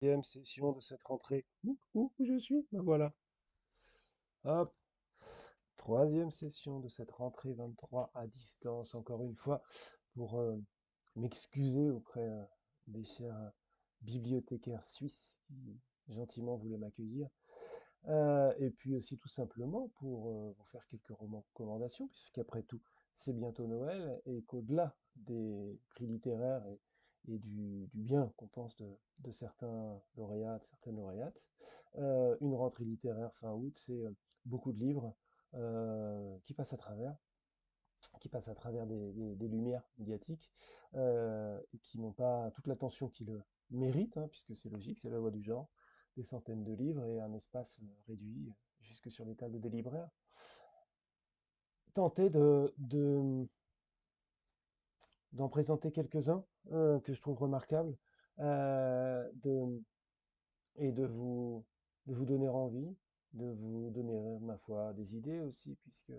Troisième session de cette rentrée. Où je suis? Ben voilà. Hop. Troisième session de cette rentrée 23 à distance, encore une fois, pour m'excuser auprès des chers bibliothécaires suisses qui gentiment voulaient m'accueillir. Et puis aussi tout simplement pour vous faire quelques recommandations, puisqu'après tout, c'est bientôt Noël et qu'au-delà des prix littéraires et du bien qu'on pense de certains lauréats, de certaines lauréates, une rentrée littéraire fin août, c'est beaucoup de livres qui passent à travers des lumières médiatiques et qui n'ont pas toute l'attention qu'ils méritent, hein, puisque c'est logique, c'est la loi du genre, des centaines de livres et un espace réduit jusque sur les tables des libraires. Tenter d'en présenter quelques-uns que je trouve remarquables de, et de vous donner envie, de vous donner, ma foi, des idées aussi, puisque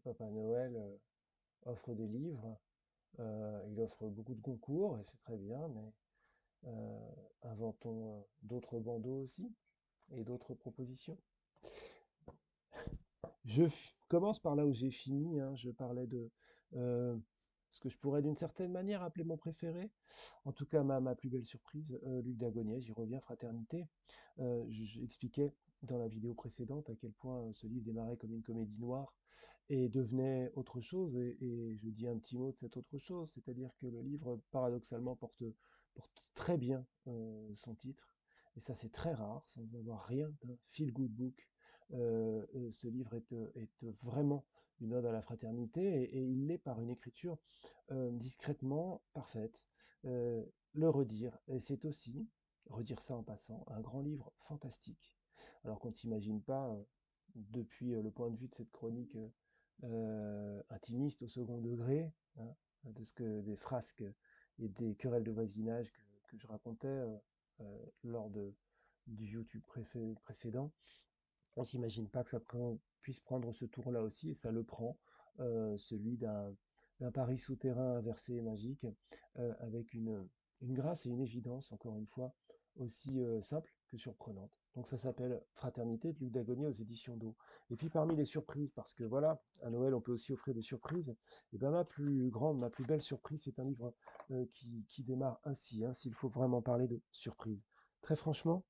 Papa Noël offre des livres. Il offre beaucoup de concours, et c'est très bien, mais inventons d'autres bandeaux aussi, et d'autres propositions. Commence par là où j'ai fini, hein. Je parlais de ce que je pourrais d'une certaine manière appeler mon préféré. En tout cas, ma plus belle surprise, Luc Dagoniès, j'y reviens, Fraternité. J'expliquais dans la vidéo précédente à quel point ce livre démarrait comme une comédie noire et devenait autre chose. Et je dis un petit mot de cette autre chose, c'est-à-dire que le livre, paradoxalement, porte très bien son titre. Et ça, c'est très rare, sans avoir rien d'un feel-good book. Ce livre est vraiment une ode à la fraternité et il l'est par une écriture discrètement parfaite. Euh, le redire, et c'est aussi, redire ça en passant, un grand livre fantastique. Alors qu'on ne s'imagine pas, depuis le point de vue de cette chronique intimiste au second degré, hein, des frasques et des querelles de voisinage que je racontais lors du YouTube précédent, on s'imagine pas que puisse prendre ce tour-là aussi, et ça le prend, celui d'un Paris souterrain inversé et magique, avec une grâce et une évidence, encore une fois, aussi simple que surprenante. Donc ça s'appelle Fraternité de Luc Dagonier aux éditions d'Eau. Et puis parmi les surprises, parce que voilà, à Noël on peut aussi offrir des surprises, et ben ma plus belle surprise, c'est un livre qui démarre ainsi, hein, s'il faut vraiment parler de surprise. Très franchement,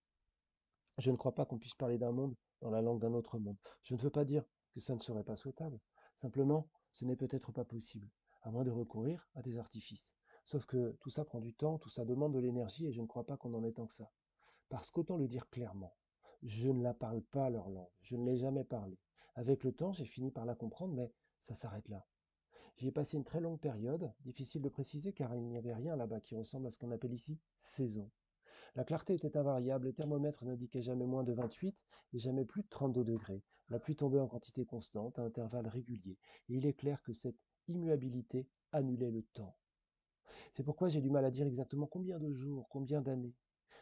je ne crois pas qu'on puisse parler d'un monde dans la langue d'un autre monde. Je ne veux pas dire que ça ne serait pas souhaitable. Simplement, ce n'est peut-être pas possible, à moins de recourir à des artifices. Sauf que tout ça prend du temps, tout ça demande de l'énergie, et je ne crois pas qu'on en ait tant que ça. Parce qu'autant le dire clairement, je ne la parle pas leur langue, je ne l'ai jamais parlé. Avec le temps, j'ai fini par la comprendre, mais ça s'arrête là. J'y ai passé une très longue période, difficile de préciser car il n'y avait rien là-bas qui ressemble à ce qu'on appelle ici saison. La clarté était invariable, le thermomètre n'indiquait jamais moins de 28 et jamais plus de 32 degrés. La pluie tombait en quantité constante, à intervalles réguliers, et il est clair que cette immuabilité annulait le temps. C'est pourquoi j'ai du mal à dire exactement combien de jours, combien d'années.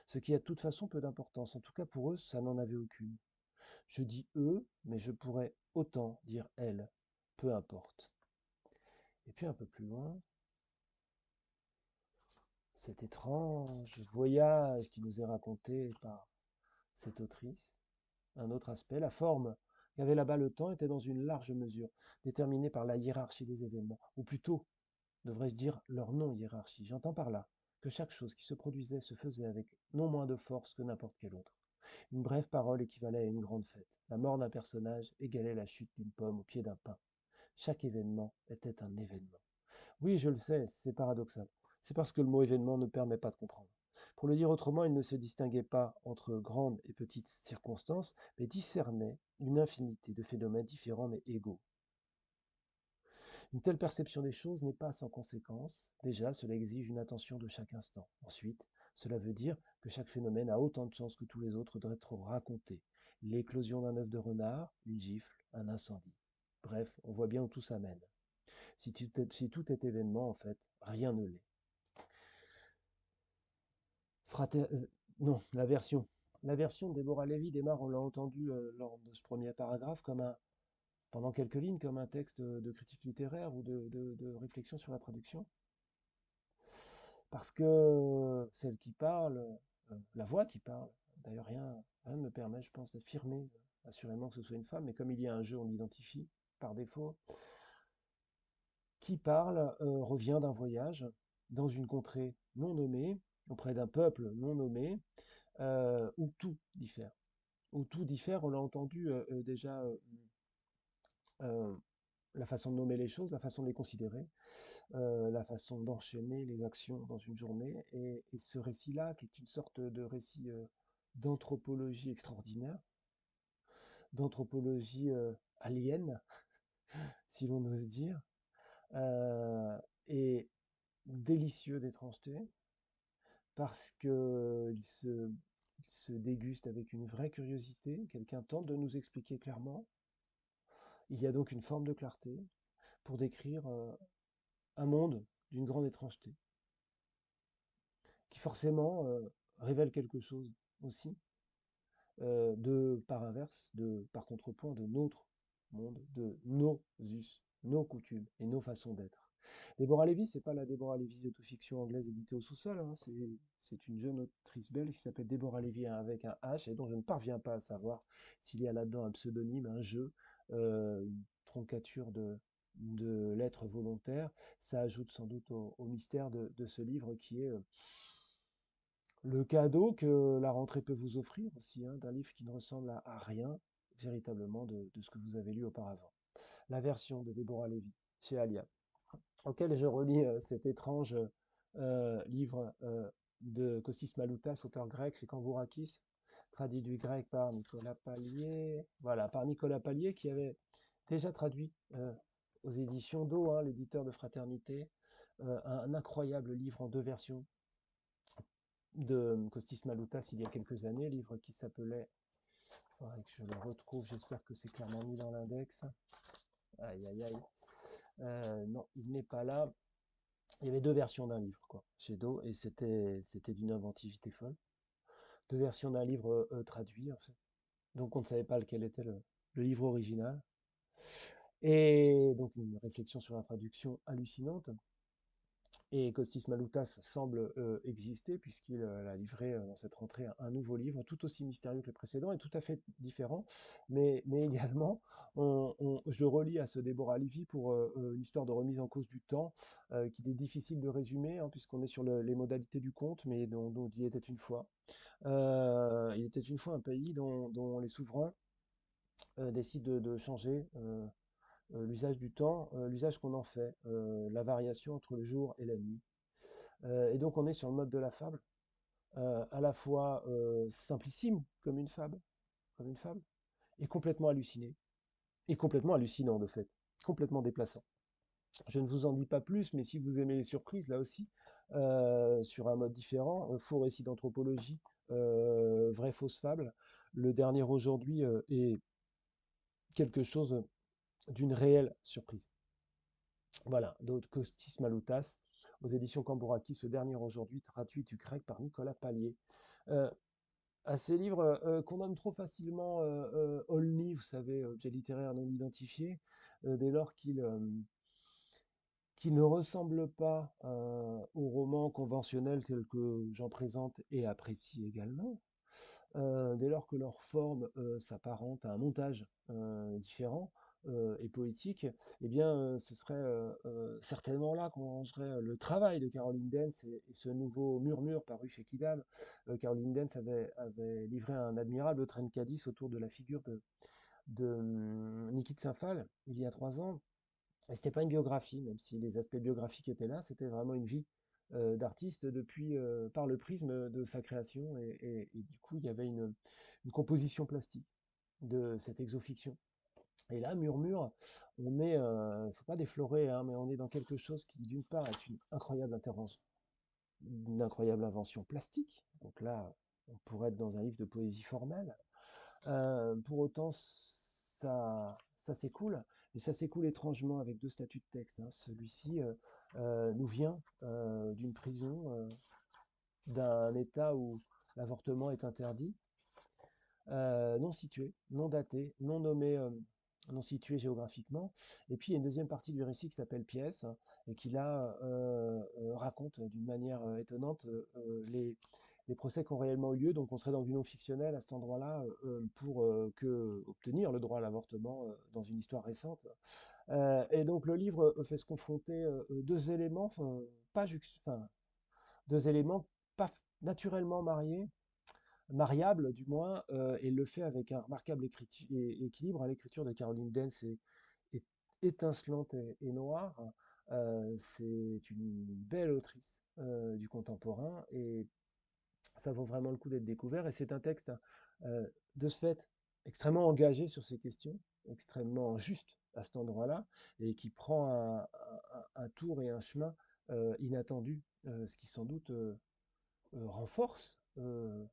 Ce qui a de toute façon peu d'importance, en tout cas pour eux, ça n'en avait aucune. Je dis eux, mais je pourrais autant dire elles, peu importe. Et puis un peu plus loin, cet étrange voyage qui nous est raconté par cette autrice. Un autre aspect, la forme qu'avait là-bas le temps était dans une large mesure déterminée par la hiérarchie des événements, ou plutôt, devrais-je dire, leur non-hiérarchie. J'entends par là que chaque chose qui se produisait se faisait avec non moins de force que n'importe quelle autre. Une brève parole équivalait à une grande fête. La mort d'un personnage égalait la chute d'une pomme au pied d'un pin. Chaque événement était un événement. Oui, je le sais, c'est paradoxal. C'est parce que le mot événement ne permet pas de comprendre. Pour le dire autrement, il ne se distinguait pas entre grandes et petites circonstances, mais discernait une infinité de phénomènes différents mais égaux. Une telle perception des choses n'est pas sans conséquence. Déjà, cela exige une attention de chaque instant. Ensuite, cela veut dire que chaque phénomène a autant de chances que tous les autres d'être raconté. L'éclosion d'un œuf de renard, une gifle, un incendie. Bref, on voit bien où tout ça mène. Si tout est événement, en fait, rien ne l'est. Frater... non, La version de Deborah Levy démarre, on l'a entendu lors de ce premier paragraphe, pendant quelques lignes, comme un texte de critique littéraire ou de réflexion sur la traduction. Parce que celle qui parle, la voix qui parle, d'ailleurs rien ne me permet, je pense, d'affirmer assurément que ce soit une femme, mais comme il y a un jeu, on l'identifie par défaut, qui parle revient d'un voyage dans une contrée non nommée, auprès d'un peuple non nommé, où tout diffère. Où tout diffère, on l'a entendu déjà, euh, la façon de nommer les choses, la façon de les considérer, la façon d'enchaîner les actions dans une journée. Et ce récit-là, qui est une sorte de récit d'anthropologie extraordinaire, d'anthropologie alien, si l'on ose dire, est délicieux d'étrangeté, parce il se déguste avec une vraie curiosité. Quelqu'un tente de nous expliquer clairement. Il y a donc une forme de clarté pour décrire un monde d'une grande étrangeté, qui forcément révèle quelque chose aussi, par inverse, par contrepoint de notre monde, de nos us, nos coutumes et nos façons d'être. Déborah Lévy, c'est pas la Déborah Lévy d'autofiction anglaise éditée au sous-sol, hein, c'est une jeune autrice belge qui s'appelle Déborah Lévy avec un H et dont je ne parviens pas à savoir s'il y a là-dedans un pseudonyme, un jeu, une troncature de lettres volontaires. Ça ajoute sans doute au mystère de ce livre qui est le cadeau que la rentrée peut vous offrir aussi, hein, d'un livre qui ne ressemble à rien véritablement de ce que vous avez lu auparavant. La version de Déborah Lévy chez Alia, auquel je relis cet étrange livre de Kostis Maloutas, auteur grec chez Cambourakis, traduit du grec par Nicolas Pallier. Voilà, par Nicolas Pallier, qui avait déjà traduit aux éditions d'O, hein, l'éditeur de Fraternité, un incroyable livre en deux versions de Kostis Maloutas il y a quelques années, livre qui s'appelait, il faudrait que je le retrouve, j'espère que c'est clairement mis dans l'index. Aïe aïe aïe. Non, il n'est pas là. Il y avait deux versions d'un livre, quoi, chez Do, et c'était d'une inventivité folle. Deux versions d'un livre traduit, en fait. Donc on ne savait pas lequel était le livre original. Et donc une réflexion sur la traduction hallucinante. Et Kostis Maloutas semble exister puisqu'il a livré dans cette rentrée un nouveau livre tout aussi mystérieux que le précédent et tout à fait différent. Mais également, je relis à ce Déborah Lévy pour une histoire de remise en cause du temps qu'il est difficile de résumer, hein, puisqu'on est sur les modalités du conte, mais dont il était une fois. Il était une fois un pays dont les souverains décident de changer l'usage du temps, l'usage qu'on en fait, la variation entre le jour et la nuit. Et donc on est sur le mode de la fable, à la fois simplissime comme une fable, et complètement halluciné, et complètement hallucinant de fait, complètement déplaçant. Je ne vous en dis pas plus, mais si vous aimez les surprises, là aussi, sur un mode différent, faux récit d'anthropologie, vraie fausse fable, le dernier aujourd'hui est quelque chose d'une réelle surprise. Voilà, d'autres Kostis Maloutas, aux éditions Cambourakis, ce dernier aujourd'hui, traduit du grec par Nicolas Pallier. Euh, à ces livres qu'on nomme trop facilement Olni, vous savez, objet littéraire non identifié, dès lors qu'ils ne ressemblent pas aux romans conventionnels tels que j'en présente et apprécie également, dès lors que leur forme s'apparente à un montage différent et poétique, eh bien, ce serait certainement là qu'on rangerait le travail de Caroline Dens et ce nouveau murmure paru chez Kidam. Caroline Dens avait livré un admirable Trencadis autour de la figure de Niki de Saint-Phal il y a 3 ans. Et c'était pas une biographie, même si les aspects biographiques étaient là, c'était vraiment une vie d'artiste depuis par le prisme de sa création et du coup il y avait une composition plastique de cette exofiction. Et là, Murmure, on est, faut pas déflorer, hein, mais on est dans quelque chose qui d'une part est une incroyable intervention, une incroyable invention plastique. Donc là, on pourrait être dans un livre de poésie formelle. Pour autant, ça s'écoule, mais ça s'écoule étrangement avec deux statuts de texte, hein. Celui-ci nous vient d'une prison, d'un État où l'avortement est interdit, non situé, non daté, non nommé non situé géographiquement. Et puis il y a une deuxième partie du récit qui s'appelle Pièce, et qui là raconte d'une manière étonnante les procès qui ont réellement eu lieu. Donc on serait dans du non fictionnel à cet endroit-là pour obtenir le droit à l'avortement dans une histoire récente. Et donc le livre fait se confronter deux éléments, enfin, deux éléments pas naturellement mariables du moins, et il le fait avec un remarquable équilibre. À l'écriture de Caroline Dance est étincelante et noire. C'est une belle autrice du contemporain, et ça vaut vraiment le coup d'être découvert. Et c'est un texte de ce fait extrêmement engagé sur ces questions, extrêmement juste à cet endroit-là, et qui prend un tour et un chemin inattendu, ce qui sans doute renforce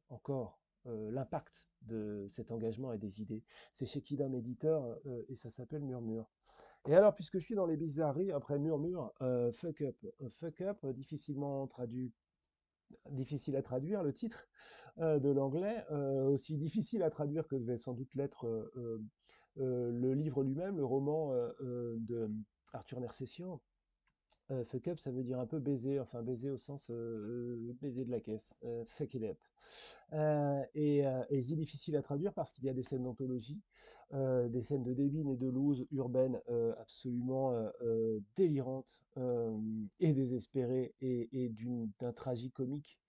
encore l'impact de cet engagement et des idées. C'est chez Kidam Éditeur et ça s'appelle Murmure. Et alors, puisque je suis dans les bizarreries, après Murmure, Fuck Up. Fuck Up, difficile à traduire le titre de l'anglais, aussi difficile à traduire que devait sans doute l'être le livre lui-même, le roman de Arthur Nersessian. Fuck up, ça veut dire un peu baiser, enfin baiser au sens baiser de la caisse, fuck it up. Et je dis difficile à traduire parce qu'il y a des scènes d'anthologie, des scènes de débine et de loose urbaine absolument délirantes et désespérées et d'un tragicomique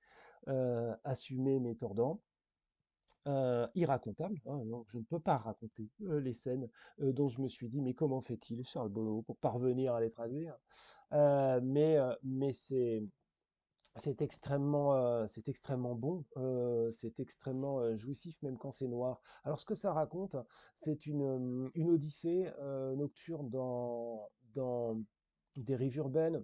assumé mais tordant. Irracontable, hein, donc je ne peux pas raconter les scènes dont je me suis dit mais comment fait-il Charles Bonneau pour parvenir à les traduire. Mais c'est extrêmement bon, c'est extrêmement jouissif même quand c'est noir. Alors ce que ça raconte, c'est une odyssée nocturne dans des rives urbaines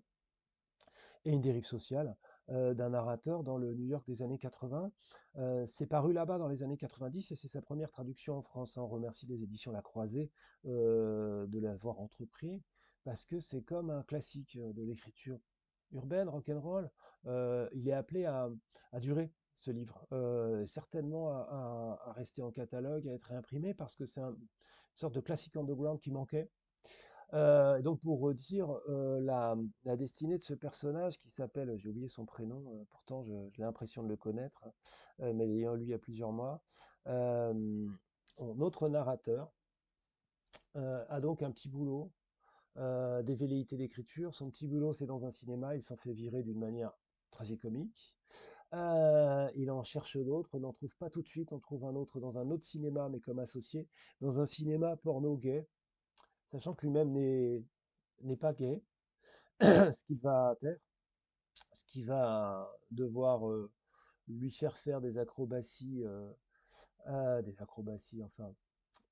et une dérive sociale d'un narrateur dans le New York des années 80. C'est paru là-bas dans les années 90 et c'est sa première traduction en France, hein. On remercie les éditions La Croisée de l'avoir entrepris parce que c'est comme un classique de l'écriture urbaine, rock'n'roll. Il est appelé à durer, ce livre, certainement à rester en catalogue, à être réimprimé parce que c'est une sorte de classique underground qui manquait. Donc pour redire la destinée de ce personnage qui s'appelle, j'ai oublié son prénom, pourtant j'ai l'impression de le connaître, mais l'ayant lu il y a plusieurs mois. Euh, Notre narrateur a donc un petit boulot, des velléités d'écriture. Son petit boulot, c'est dans un cinéma, il s'en fait virer d'une manière tragicomique. Il en cherche d'autres, on n'en trouve pas tout de suite, on trouve un autre dans un autre cinéma, mais comme associé, dans un cinéma porno gay, sachant que lui-même n'est pas gay, ce qu'il va taire, ce qui va devoir lui faire des acrobaties, enfin,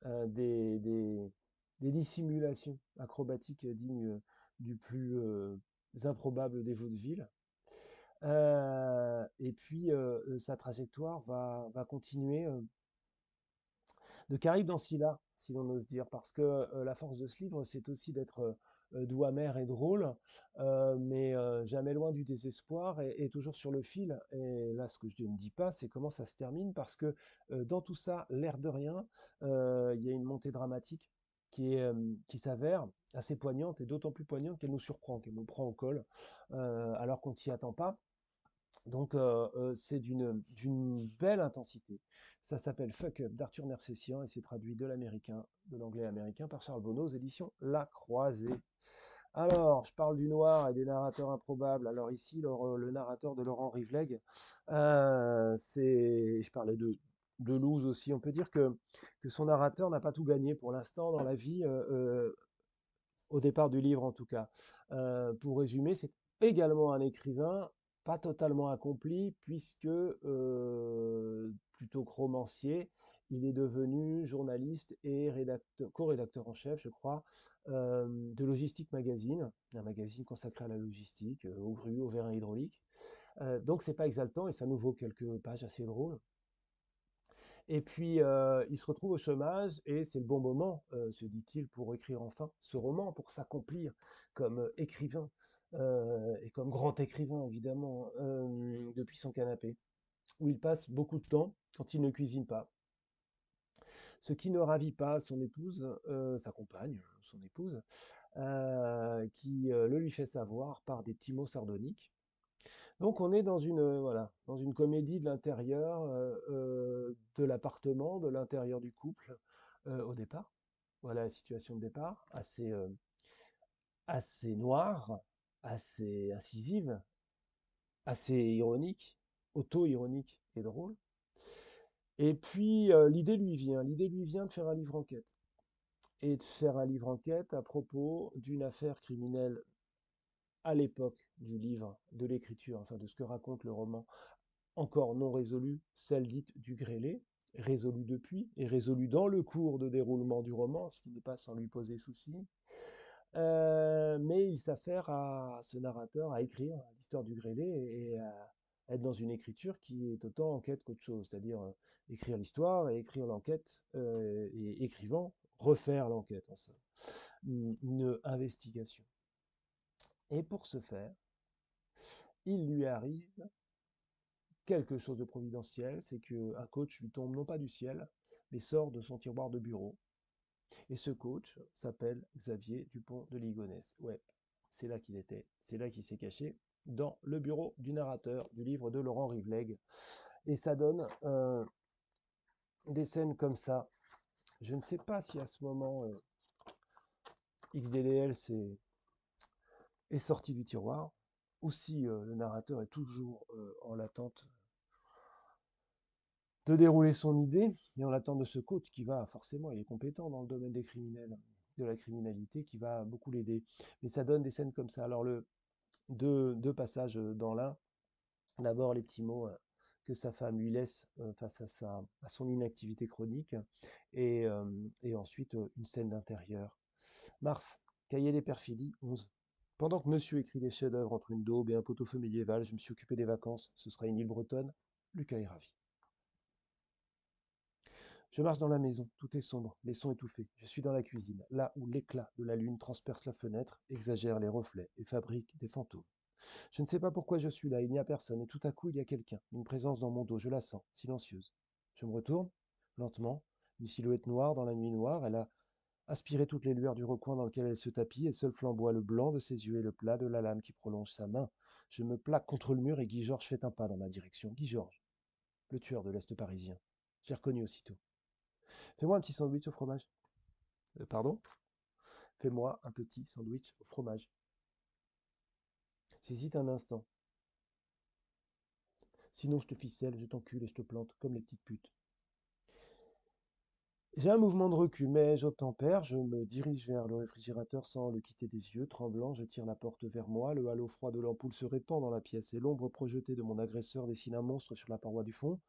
euh, des, des, des dissimulations acrobatiques dignes du plus improbable des vaudevilles. Et puis sa trajectoire va continuer de Caraïbes dans Scylla, si l'on ose dire, parce que la force de ce livre, c'est aussi d'être doux, amer et drôle, mais jamais loin du désespoir et toujours sur le fil. Et là, ce que je ne dis pas, c'est comment ça se termine, parce que dans tout ça, l'air de rien, il y a une montée dramatique qui s'avère assez poignante, et d'autant plus poignante qu'elle nous surprend, qu'elle nous prend au col, alors qu'on ne s'y attend pas. Donc, c'est d'une belle intensité. Ça s'appelle Fuck Up d'Arthur Nersessian et c'est traduit de l'anglais américain par Charles Bonneau aux éditions La Croisée. Alors, je parle du noir et des narrateurs improbables. Alors ici, le narrateur de Laurent Rivleg, je parlais de Louz aussi. On peut dire que son narrateur n'a pas tout gagné pour l'instant dans la vie, au départ du livre en tout cas. Pour résumer, c'est également un écrivain pas totalement accompli, puisque plutôt que romancier, il est devenu journaliste et co-rédacteur en chef, je crois, de Logistique Magazine, un magazine consacré à la logistique, aux grues, aux vérins hydrauliques. Donc c'est pas exaltant et ça nous vaut quelques pages assez drôles. Et puis, il se retrouve au chômage et c'est le bon moment, se dit-il, pour écrire enfin ce roman, pour s'accomplir comme écrivain et comme grand écrivain, évidemment, depuis son canapé, où il passe beaucoup de temps quand il ne cuisine pas. ce qui ne ravit pas son épouse, sa compagne, son épouse, qui le lui fait savoir par des petits mots sardoniques. Donc on est dans une, voilà, dans une comédie de l'intérieur de l'appartement, de l'intérieur du couple au départ. Voilà la situation de départ, assez noire, assez incisive, assez ironique, auto-ironique et drôle. Et puis l'idée lui vient de faire un livre enquête. Et de faire un livre enquête à propos d'une affaire criminelle à l'époque du livre, de l'écriture, enfin de ce que raconte le roman, encore non résolue, celle dite du grêlé, résolue depuis, et résolue dans le cours de déroulement du roman, ce qui n'est pas sans lui poser souci. Mais il s'affaire à ce narrateur à écrire l'histoire du grêlé et à être dans une écriture qui est autant enquête qu'autre chose, c'est-à-dire écrire l'histoire et écrire l'enquête, et écrivant, refaire l'enquête en somme. Une investigation. Et pour ce faire, il lui arrive quelque chose de providentiel, c'est qu'un coach lui tombe non pas du ciel, mais sort de son tiroir de bureau. Et ce coach s'appelle Xavier Dupont de Ligonnès. Ouais, c'est là qu'il était, c'est là qu'il s'est caché, dans le bureau du narrateur du livre de Laurent Rivleg. Et ça donne des scènes comme ça. Je ne sais pas si à ce moment XDDL est sorti du tiroir, ou si le narrateur est toujours en l'attente de dérouler son idée et en l'attente de ce coach qui va forcément, il est compétent dans le domaine des criminels, de la criminalité, qui va beaucoup l'aider. Mais ça donne des scènes comme ça. Alors deux passages dans l'un. D'abord les petits mots que sa femme lui laisse face à son inactivité chronique et, et ensuite une scène d'intérieur. Mars, cahier des perfidies, 11. Pendant que monsieur écrit des chefs-d'œuvre entre une daube et un pot-au-feu médiéval, je me suis occupé des vacances. Ce sera une île bretonne. Lucas est ravi. Je marche dans la maison, tout est sombre, les sons étouffés. Je suis dans la cuisine, là où l'éclat de la lune transperce la fenêtre, exagère les reflets et fabrique des fantômes. Je ne sais pas pourquoi je suis là, il n'y a personne, et tout à coup il y a quelqu'un, une présence dans mon dos, je la sens, silencieuse. Je me retourne, lentement, une silhouette noire dans la nuit noire, elle a aspiré toutes les lueurs du recoin dans lequel elle se tapit, et seul flamboie le blanc de ses yeux et le plat de la lame qui prolonge sa main. Je me plaque contre le mur et Guy Georges fait un pas dans ma direction. Guy Georges, le tueur de l'Est parisien. J'ai reconnu aussitôt. Fais-moi un petit sandwich au fromage. Pardon? Fais-moi un petit sandwich au fromage. J'hésite un instant. Sinon, je te ficelle, je t'encule et je te plante comme les petites putes. J'ai un mouvement de recul, mais j'obtempère. Je me dirige vers le réfrigérateur sans le quitter des yeux. Tremblant, je tire la porte vers moi. Le halo froid de l'ampoule se répand dans la pièce et l'ombre projetée de mon agresseur dessine un monstre sur la paroi du fond.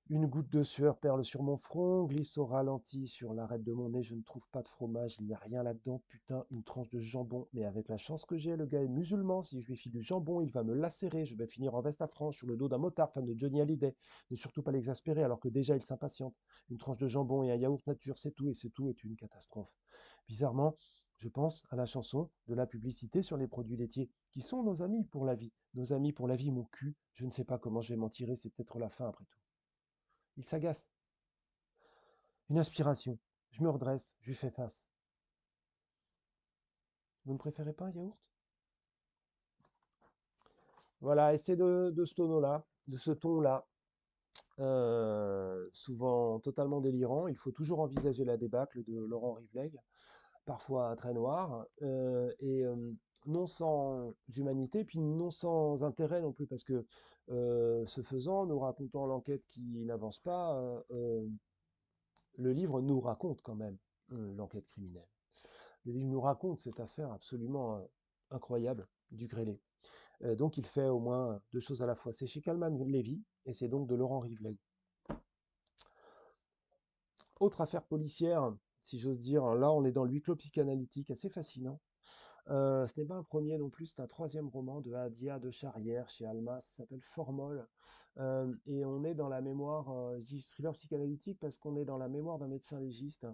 Une goutte de sueur perle sur mon front, glisse au ralenti sur l'arête de mon nez. Je ne trouve pas de fromage, il n'y a rien là-dedans. Putain, une tranche de jambon. Mais avec la chance que j'ai, le gars est musulman. Si je lui file du jambon, il va me lacérer. Je vais finir en veste à franges sur le dos d'un motard fan de Johnny Hallyday. Ne surtout pas l'exaspérer alors que déjà il s'impatiente. Une tranche de jambon et un yaourt nature, c'est tout. Et c'est tout est une catastrophe. Bizarrement, je pense à la chanson de la publicité sur les produits laitiers, qui sont nos amis pour la vie. Nos amis pour la vie, mon cul. Je ne sais pas comment je vais m'en tirer, c'est peut-être la fin après tout. Il s'agace. Une inspiration. Je me redresse, je lui fais face. Vous ne préférez pas un yaourt? Voilà, et c'est de ce tonneau-là, de ce ton-là, souvent totalement délirant. Il faut toujours envisager la débâcle de Laurent Rivleg, parfois très noir, et non sans humanité, puis non sans intérêt non plus, parce que ce faisant, nous racontons l'enquête qui n'avance pas, le livre nous raconte quand même l'enquête criminelle. Le livre nous raconte cette affaire absolument incroyable du grêlé. Donc il fait au moins deux choses à la fois. C'est chez Kalman Levy et c'est donc de Laurent Rivleg. Autre affaire policière, si j'ose dire, là on est dans le huis clos psychanalytique, assez fascinant. Ce n'est pas un premier non plus, c'est un troisième roman de Adia de Charrière chez Alma, ça s'appelle Formol. Et on est dans la mémoire, je dis thriller psychanalytique parce qu'on est dans la mémoire d'un médecin légiste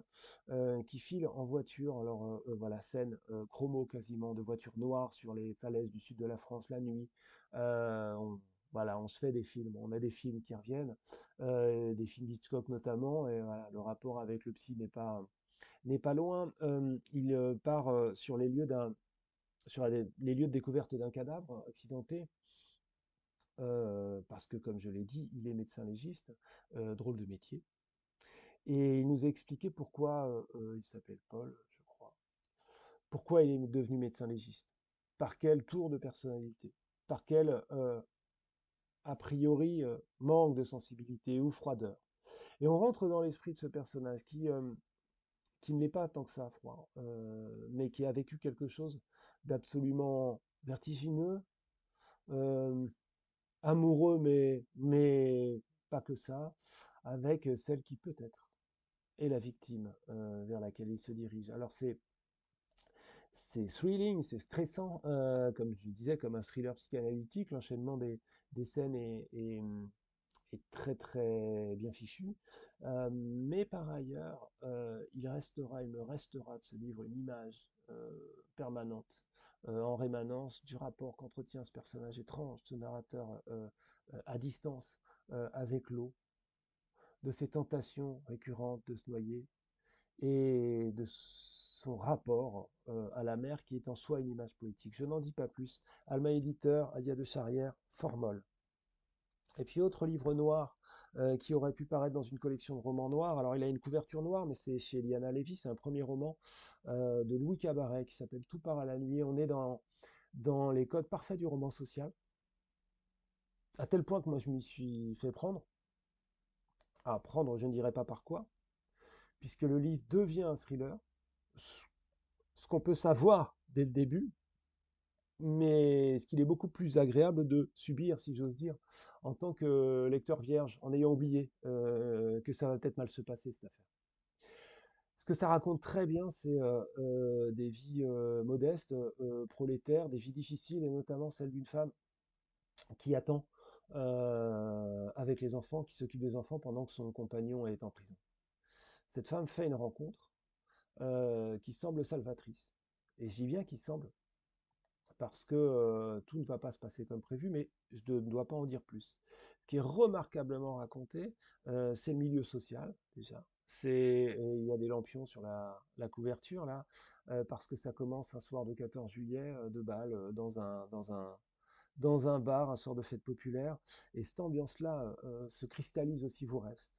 qui file en voiture. Alors voilà, scène chromo quasiment de voiture noire sur les falaises du sud de la France la nuit. Voilà, on se fait des films. On a des films qui reviennent, des films d'Hitchcock notamment, et voilà, le rapport avec le psy n'est pas loin. Il part sur les lieux de découverte d'un cadavre accidenté, parce que, comme je l'ai dit, il est médecin légiste, drôle de métier. Et il nous a expliqué pourquoi, il s'appelle Paul, je crois, pourquoi il est devenu médecin légiste. Par quel tour de personnalité, par quel, a priori, manque de sensibilité ou froideur. Et on rentre dans l'esprit de ce personnage qui ne l'est pas tant que ça froid, mais qui a vécu quelque chose d'absolument vertigineux, euh, amoureux, mais pas que ça, avec celle qui peut-être est la victime vers laquelle il se dirige. Alors c'est thrilling, c'est stressant, comme je disais, comme un thriller psychanalytique. L'enchaînement des scènes est très très bien fichu. Mais par ailleurs, il me restera de ce livre une image permanente, en rémanence du rapport qu'entretient ce personnage étrange, ce narrateur à distance avec l'eau, de ses tentations récurrentes de se noyer, et de son rapport à la mer qui est en soi une image poétique. Je n'en dis pas plus. Alma Éditeur, Adia de Charrière, Formol. Et puis autre livre noir qui aurait pu paraître dans une collection de romans noirs. Alors il a une couverture noire, mais c'est chez Liana Levy, c'est un premier roman de Louis Cabaret qui s'appelle Tout part à la nuit. On est dans les codes parfaits du roman social, à tel point que moi je m'y suis fait prendre. À prendre, je ne dirais pas par quoi, puisque le livre devient un thriller, ce qu'on peut savoir dès le début, mais ce qu'il est beaucoup plus agréable de subir, si j'ose dire, en tant que lecteur vierge, en ayant oublié que ça va peut-être mal se passer, cette affaire. Ce que ça raconte très bien, c'est des vies modestes, prolétaires, des vies difficiles, et notamment celle d'une femme qui attend avec les enfants, qui s'occupe des enfants pendant que son compagnon est en prison. Cette femme fait une rencontre qui semble salvatrice. Et je dis bien qu'il semble, parce que tout ne va pas se passer comme prévu, mais je ne dois pas en dire plus. Ce qui est remarquablement raconté, c'est le milieu social, déjà. Il y a des lampions sur la couverture, là, parce que ça commence un soir de 14 juillet, de bal, dans un bar, un soir de fête populaire, et cette ambiance-là se cristallise aussi vous reste.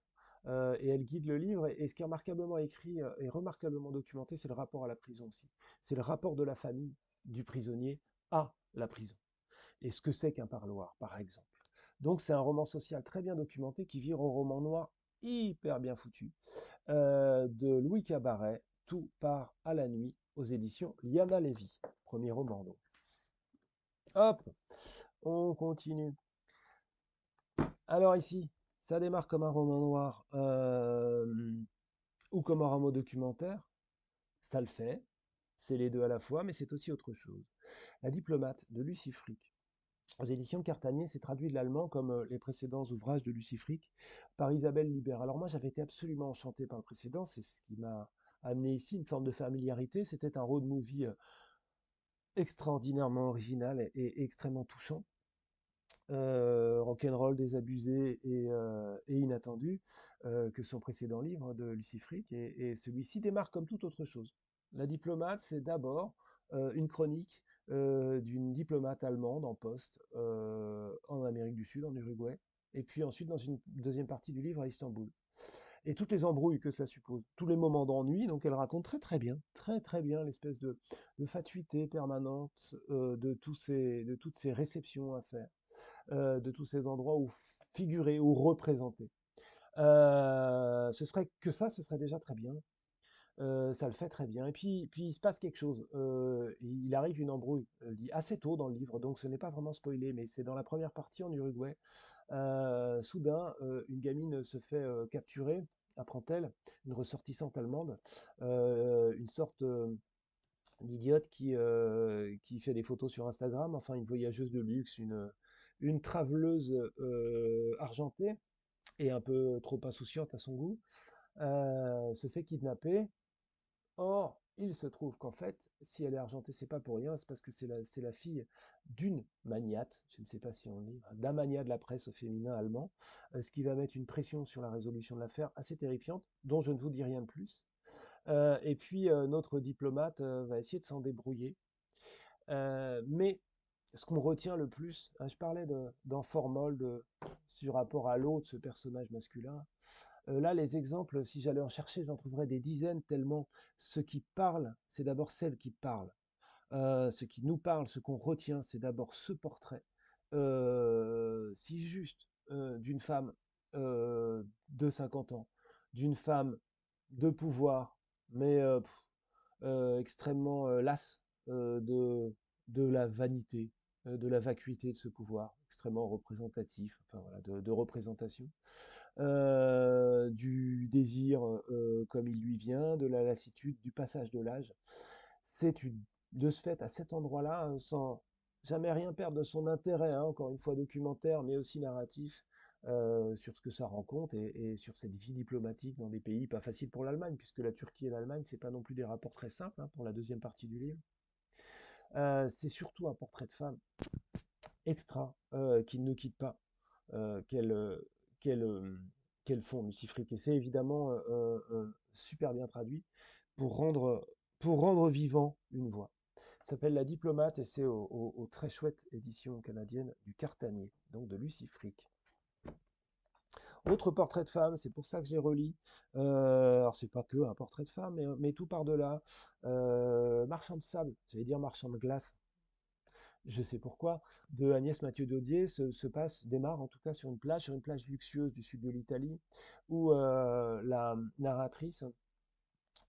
Et elle guide le livre, et ce qui est remarquablement écrit et remarquablement documenté, c'est le rapport à la prison aussi. C'est le rapport de la famille du prisonnier à la prison. Et ce que c'est qu'un parloir, par exemple. Donc c'est un roman social très bien documenté qui vire au roman noir hyper bien foutu de Louis Cabaret, Tout part à la nuit, aux éditions Liana Levy. Premier roman donc. Hop, on continue. Alors ici, ça démarre comme un roman noir ou comme un roman documentaire. Ça le fait, c'est les deux à la fois, mais c'est aussi autre chose. La diplomate de Lucie Frick, aux éditions Cartanier, c'est traduit de l'allemand comme les précédents ouvrages de Lucie Frick par Isabelle Libert. Alors moi, j'avais été absolument enchanté par le précédent, c'est ce qui m'a amené ici, une forme de familiarité. C'était un road movie extraordinairement original et extrêmement touchant. Rock'n'roll désabusé et inattendu, que son précédent livre de Lucie Frick. Et celui-ci démarre comme toute autre chose. La diplomate, c'est d'abord une chronique d'une diplomate allemande en poste en Amérique du Sud, en Uruguay, et puis ensuite dans une deuxième partie du livre à Istanbul. Et toutes les embrouilles que cela suppose, tous les moments d'ennui, donc elle raconte très très bien l'espèce de fatuité permanente de toutes ces réceptions à faire, de tous ces endroits où figurer, ou représenter. Ce serait que ça, ce serait déjà très bien. Ça le fait très bien. Et puis il se passe quelque chose. Il arrive une embrouille, dit assez tôt dans le livre, donc ce n'est pas vraiment spoilé, mais c'est dans la première partie en Uruguay. Soudain, une gamine se fait capturer, apprend-elle, une ressortissante allemande, une sorte d'idiote qui fait des photos sur Instagram, enfin une voyageuse de luxe, une traveleuse argentée et un peu trop insouciante à son goût, se fait kidnapper. Or, Il se trouve qu'en fait, si elle est argentée, c'est pas pour rien, c'est parce que c'est la fille d'une magnate, je ne sais pas si on dit, d'un magnat de la presse au féminin allemand, ce qui va mettre une pression sur la résolution de l'affaire assez terrifiante, dont je ne vous dis rien de plus. Et puis notre diplomate va essayer de s'en débrouiller. Mais ce qu'on retient le plus, hein, je parlais d'Enformol, sur rapport à l'autre, ce personnage masculin. Là, les exemples, si j'allais en chercher, j'en trouverais des dizaines, tellement ce qui parle, c'est d'abord celle qui parle. Ce qui nous parle, ce qu'on retient, c'est d'abord ce portrait, si juste, d'une femme de 50 ans, d'une femme de pouvoir, mais extrêmement lasse de la vanité, de la vacuité de ce pouvoir, extrêmement représentatif, enfin voilà, de représentation, du désir comme il lui vient, de la lassitude, du passage de l'âge. C'est de ce fait, à cet endroit-là, hein, sans jamais rien perdre de son intérêt, hein, encore une fois documentaire, mais aussi narratif, sur ce que ça rencontre et sur cette vie diplomatique dans des pays pas faciles pour l'Allemagne, puisque la Turquie et l'Allemagne, c'est pas non plus des rapports très simples, hein, pour la deuxième partie du livre. C'est surtout un portrait de femme extra, qui ne nous quitte pas, qu'elle qu'elle qu'elle font, Lucifrique. Et c'est évidemment super bien traduit pour rendre, pour rendre vivant une voix. Ça s'appelle La Diplomate et c'est aux très chouette édition canadienne du Cartanier, donc de Lucie Frick. Autre portrait de femme, c'est pour ça que je les relis. Alors c'est pas que un portrait de femme, mais tout par-delà. Marchand de sable, j'allais dire marchand de glace, je sais pourquoi, de Agnès Mathieu Daudier démarre en tout cas sur une plage luxueuse du sud de l'Italie, où la narratrice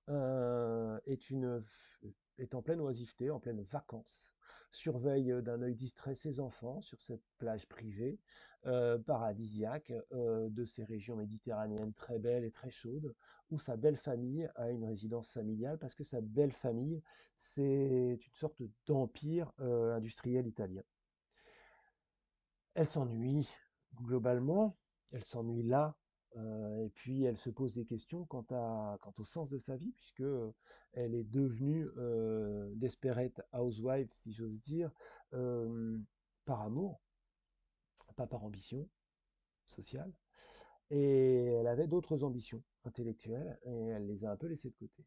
est, est en pleine oisiveté, en pleine vacances, surveille d'un œil distrait ses enfants sur cette plage privée, paradisiaque, de ces régions méditerranéennes très belles et très chaudes, où sa belle famille a une résidence familiale, parce que sa belle famille, c'est une sorte d'empire industriel italien. Elle s'ennuie globalement, elle s'ennuie là, et puis elle se pose des questions quant au sens de sa vie, puisque elle est devenue desperate housewife, si j'ose dire, euh, par amour, pas par ambition sociale, et elle avait d'autres ambitions intellectuelles, et elle les a un peu laissées de côté.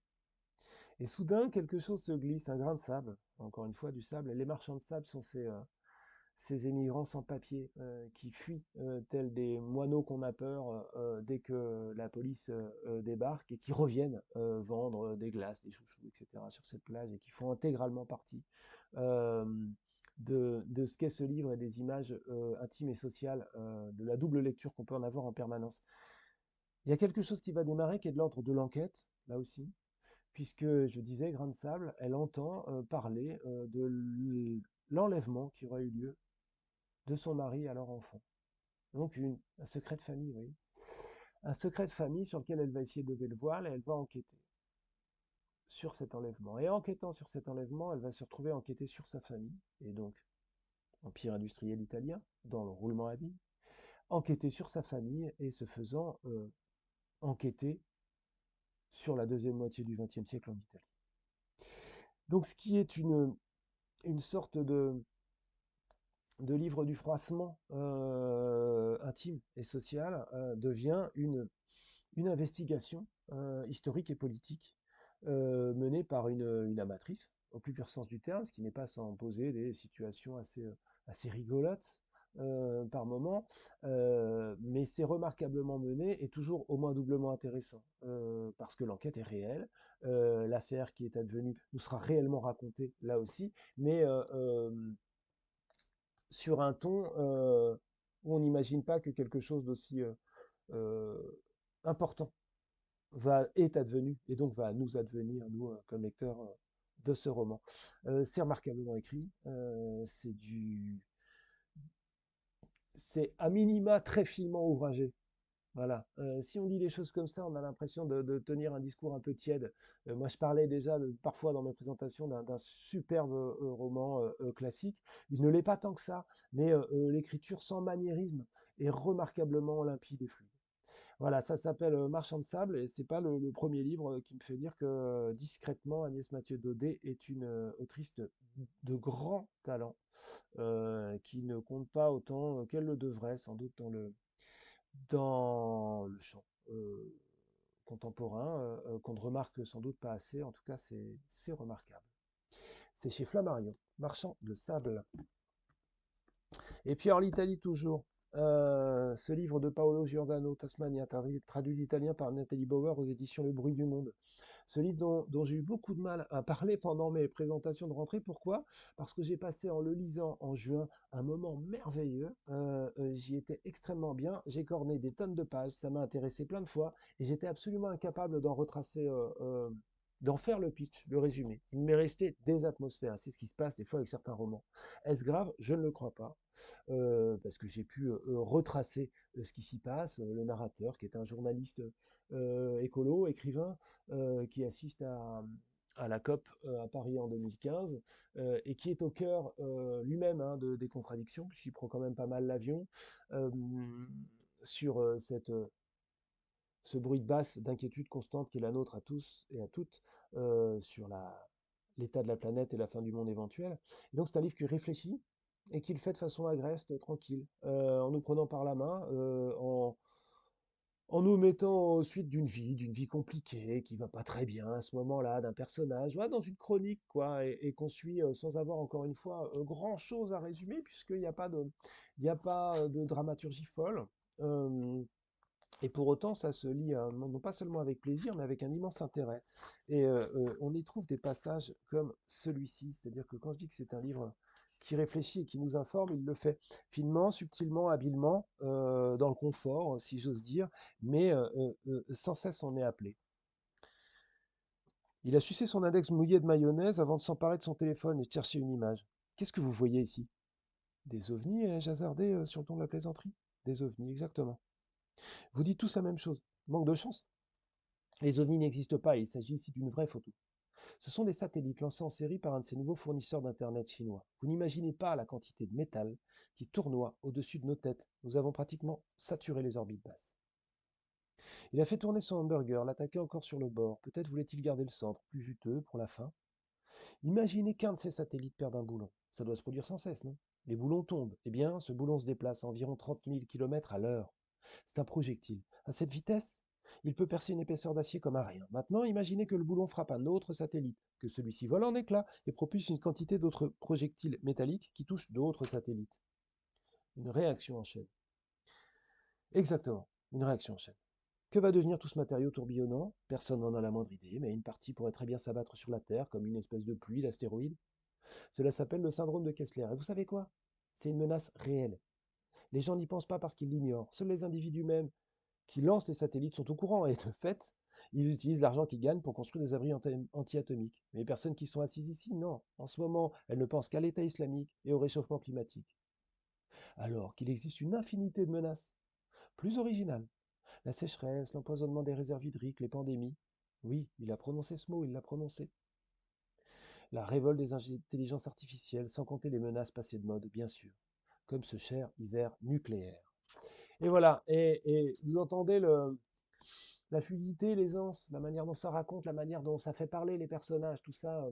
Et soudain, quelque chose se glisse, un grain de sable, encore une fois du sable, et les marchands de sable sont ces émigrants sans papier qui fuient tels des moineaux qu'on a peur dès que la police débarque et qui reviennent vendre des glaces, des chouchous, etc. sur cette plage et qui font intégralement partie euh, de ce qu'est ce livre et des images intimes et sociales, de la double lecture qu'on peut en avoir en permanence. Il y a quelque chose qui va démarrer qui est de l'ordre de l'enquête, là aussi, puisque je disais, Grain de Sable, elle entend parler de l'enlèvement qui aurait eu lieu de son mari à leur enfant. Donc un secret de famille, oui. Un secret de famille sur lequel elle va essayer de lever le voile et elle va enquêter sur cet enlèvement. Et en enquêtant sur cet enlèvement, elle va se retrouver à enquêter sur sa famille, et donc empire industriel italien, dans le roulement à billes, enquêter sur sa famille et se faisant enquêter sur la deuxième moitié du XXe siècle en Italie. Donc ce qui est une sorte de livre du froissement intime et social devient une investigation historique et politique menée par une amatrice, au plus pur sens du terme, ce qui n'est pas sans poser des situations assez rigolotes par moment, mais c'est remarquablement mené et toujours au moins doublement intéressant, parce que l'enquête est réelle, l'affaire qui est advenue nous sera réellement racontée là aussi, mais sur un ton où on n'imagine pas que quelque chose d'aussi euh, important est advenu et donc va nous advenir, nous, comme lecteurs de ce roman. C'est remarquablement écrit, c'est à minima très finement ouvragé. Voilà. Si on dit des choses comme ça, on a l'impression de tenir un discours un peu tiède. Moi, je parlais déjà parfois dans mes présentations d'un superbe roman classique. Il ne l'est pas tant que ça, mais l'écriture sans maniérisme est remarquablement limpide et fluide. Voilà, ça s'appelle Marchand de sable et c'est pas le premier livre qui me fait dire que discrètement Agnès Mathieu Daudet est une autrice de grand talent qui ne compte pas autant qu'elle le devrait sans doute dans le champ contemporain, qu'on ne remarque sans doute pas assez. En tout cas, c'est remarquable. C'est chez Flammarion, Marchand de sable. Et puis en l'Italie toujours, ce livre de Paolo Giordano, Tasmania, traduit d'italien par Nathalie Bauer aux éditions Le Bruit du Monde. Ce livre dont j'ai eu beaucoup de mal à parler pendant mes présentations de rentrée. Pourquoi? Parce que j'ai passé en le lisant en juin un moment merveilleux. J'y étais extrêmement bien. J'ai corné des tonnes de pages. Ça m'a intéressé plein de fois. Et j'étais absolument incapable d'en retracer, d'en faire le pitch, le résumé. Il m'est resté des atmosphères. C'est ce qui se passe des fois avec certains romans. Est-ce grave? Je ne le crois pas. Parce que j'ai pu retracer ce qui s'y passe. Le narrateur, qui est un journaliste écolo, écrivain, qui assiste à la COP à Paris en 2015, et qui est au cœur lui-même hein, des contradictions, puisqu'il prend quand même pas mal l'avion, euh, sur ce bruit de basse d'inquiétude constante qui est la nôtre à tous et à toutes sur l'état de la planète et la fin du monde éventuelle. Et donc c'est un livre qui réfléchit et qui le fait de façon agreste, tranquille, en nous prenant par la main, en nous mettant suite d'une vie compliquée, qui va pas très bien à ce moment-là, d'un personnage, ouais, dans une chronique, quoi, et qu'on suit sans avoir encore une fois grand-chose à résumer, puisqu'il n'y a pas il y a pas de dramaturgie folle. Euh, et pour autant, ça se lit non pas seulement avec plaisir, mais avec un immense intérêt. Et on y trouve des passages comme celui-ci, c'est-à-dire que quand je dis que c'est un livre qui réfléchit et qui nous informe, il le fait finement, subtilement, habilement, dans le confort, si j'ose dire, mais sans cesse on est appelé. Il a sucé son index mouillé de mayonnaise avant de s'emparer de son téléphone et de chercher une image. Qu'est-ce que vous voyez ici? Des ovnis, ai-je hasardé sur le ton de la plaisanterie? Des ovnis, exactement. Vous dites tous la même chose. Manque de chance. Les ovnis n'existent pas et il s'agit ici d'une vraie photo. Ce sont des satellites lancés en série par un de ces nouveaux fournisseurs d'Internet chinois. Vous n'imaginez pas la quantité de métal qui tournoie au-dessus de nos têtes. Nous avons pratiquement saturé les orbites basses. Il a fait tourner son hamburger, l'attaquait encore sur le bord. Peut-être voulait-il garder le centre, plus juteux, pour la fin. Imaginez qu'un de ces satellites perde un boulon. Ça doit se produire sans cesse, non? Les boulons tombent. Eh bien, ce boulon se déplace à environ 30 000 km à l'heure. C'est un projectile. À cette vitesse, il peut percer une épaisseur d'acier comme un rien. Maintenant, imaginez que le boulon frappe un autre satellite, que celui-ci vole en éclats et propulse une quantité d'autres projectiles métalliques qui touchent d'autres satellites. Une réaction en chaîne. Exactement, une réaction en chaîne. Que va devenir tout ce matériau tourbillonnant? Personne n'en a la moindre idée, mais une partie pourrait très bien s'abattre sur la Terre comme une espèce de pluie d'astéroïdes. Cela s'appelle le syndrome de Kessler. Et vous savez quoi? C'est une menace réelle. Les gens n'y pensent pas parce qu'ils l'ignorent. Seuls les individus même qui lancent les satellites sont au courant. Et de fait, ils utilisent l'argent qu'ils gagnent pour construire des abris anti-atomiques. Mais les personnes qui sont assises ici, non. En ce moment, elles ne pensent qu'à l'État islamique et au réchauffement climatique. Alors qu'il existe une infinité de menaces, plus originales. La sécheresse, l'empoisonnement des réserves hydriques, les pandémies. Oui, il a prononcé ce mot, il l'a prononcé. La révolte des intelligences artificielles, sans compter les menaces passées de mode, bien sûr. Comme ce cher hiver nucléaire. Et voilà, et vous entendez la fluidité, l'aisance, la manière dont ça raconte, la manière dont ça fait parler les personnages, tout ça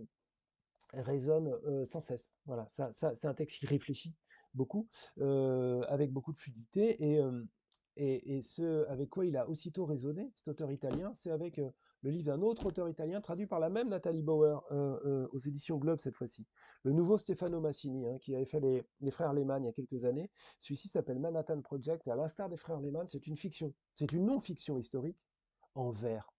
résonne sans cesse. Voilà, c'est un texte qui réfléchit beaucoup, avec beaucoup de fluidité, et ce avec quoi il a aussitôt résonné, cet auteur italien, c'est avec le livre d'un autre auteur italien, traduit par la même Nathalie Bauer, aux éditions Globe cette fois-ci. Le nouveau Stefano Massini, hein, qui avait fait les frères Lehmann il y a quelques années. Celui-ci s'appelle Manhattan Project, et à l'instar des frères Lehmann, c'est une fiction. C'est une non-fiction historique en vers.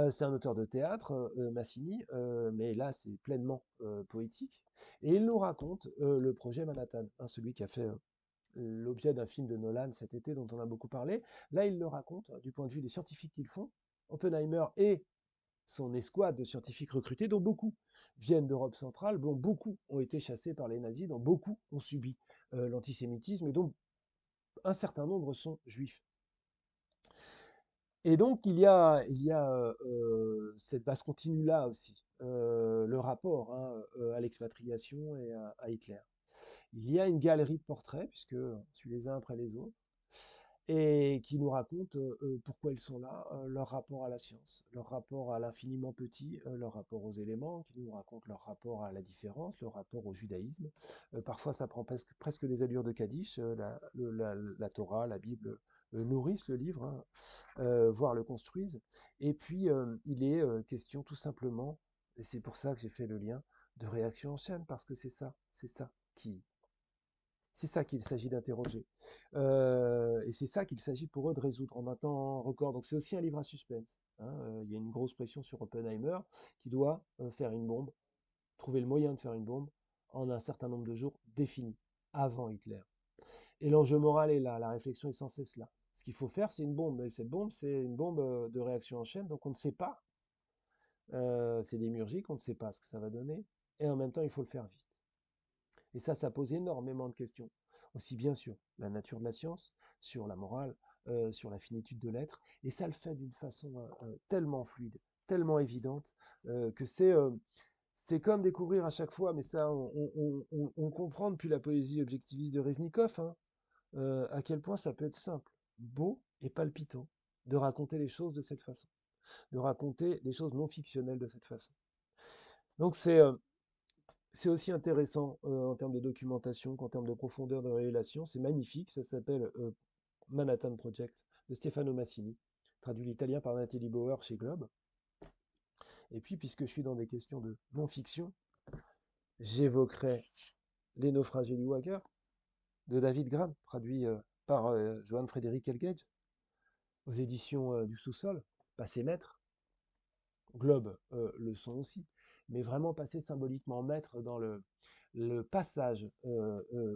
C'est un auteur de théâtre, Massini, mais là c'est pleinement poétique. Et il nous raconte le projet Manhattan, hein, celui qui a fait l'objet d'un film de Nolan cet été dont on a beaucoup parlé. Là, il le raconte du point de vue des scientifiques qu'ils font, Oppenheimer et son escouade de scientifiques recrutés, dont beaucoup viennent d'Europe centrale, dont beaucoup ont été chassés par les nazis, dont beaucoup ont subi l'antisémitisme et dont un certain nombre sont juifs. Et donc, il y a cette base continue-là aussi, le rapport hein, à l'expatriation et à Hitler. Il y a une galerie de portraits, puisque on suit les uns après les autres. et qui nous racontent pourquoi ils sont là, leur rapport à la science, leur rapport à l'infiniment petit, leur rapport aux éléments, qui nous racontent leur rapport à la différence, leur rapport au judaïsme. Parfois, ça prend presque des allures de Kaddish. La Torah, la Bible nourrissent le livre, hein, voire le construisent. Et puis, il est question tout simplement, et c'est pour ça que j'ai fait le lien, de réaction en chaîne, parce que qui, c'est ça qu'il s'agit d'interroger. Et c'est ça qu'il s'agit pour eux de résoudre en un temps record. Donc c'est aussi un livre à suspense, hein. Il y a une grosse pression sur Oppenheimer qui doit faire une bombe, trouver le moyen de faire une bombe en un certain nombre de jours définis, avant Hitler. Et l'enjeu moral est là, la réflexion est sans cesse là. Ce qu'il faut faire, c'est une bombe. Et cette bombe, c'est une bombe de réaction en chaîne, donc on ne sait pas. C'est démiurgique, on ne sait pas ce que ça va donner. Et en même temps, il faut le faire vite. Et ça pose énormément de questions, aussi bien sur la nature de la science, sur la morale, sur la finitude de l'être, et ça le fait d'une façon tellement fluide, tellement évidente, que c'est comme découvrir à chaque fois, mais ça on comprend depuis la poésie objectiviste de Reznikov, hein, à quel point ça peut être simple, beau et palpitant de raconter les choses de cette façon, de raconter des choses non fictionnelles de cette façon. Donc c'est aussi intéressant en termes de documentation qu'en termes de profondeur de révélation. C'est magnifique. Ça s'appelle Manhattan Project de Stefano Massini, traduit l'italien par Nathalie Bauer chez Globe. Et puis, puisque je suis dans des questions de non-fiction, j'évoquerai Les naufragés du Wager de David Gran, traduit par Johann Frédéric Elgage aux éditions du Sous-sol, passé maître. Globe le sont aussi, mais vraiment passer symboliquement maître dans le passage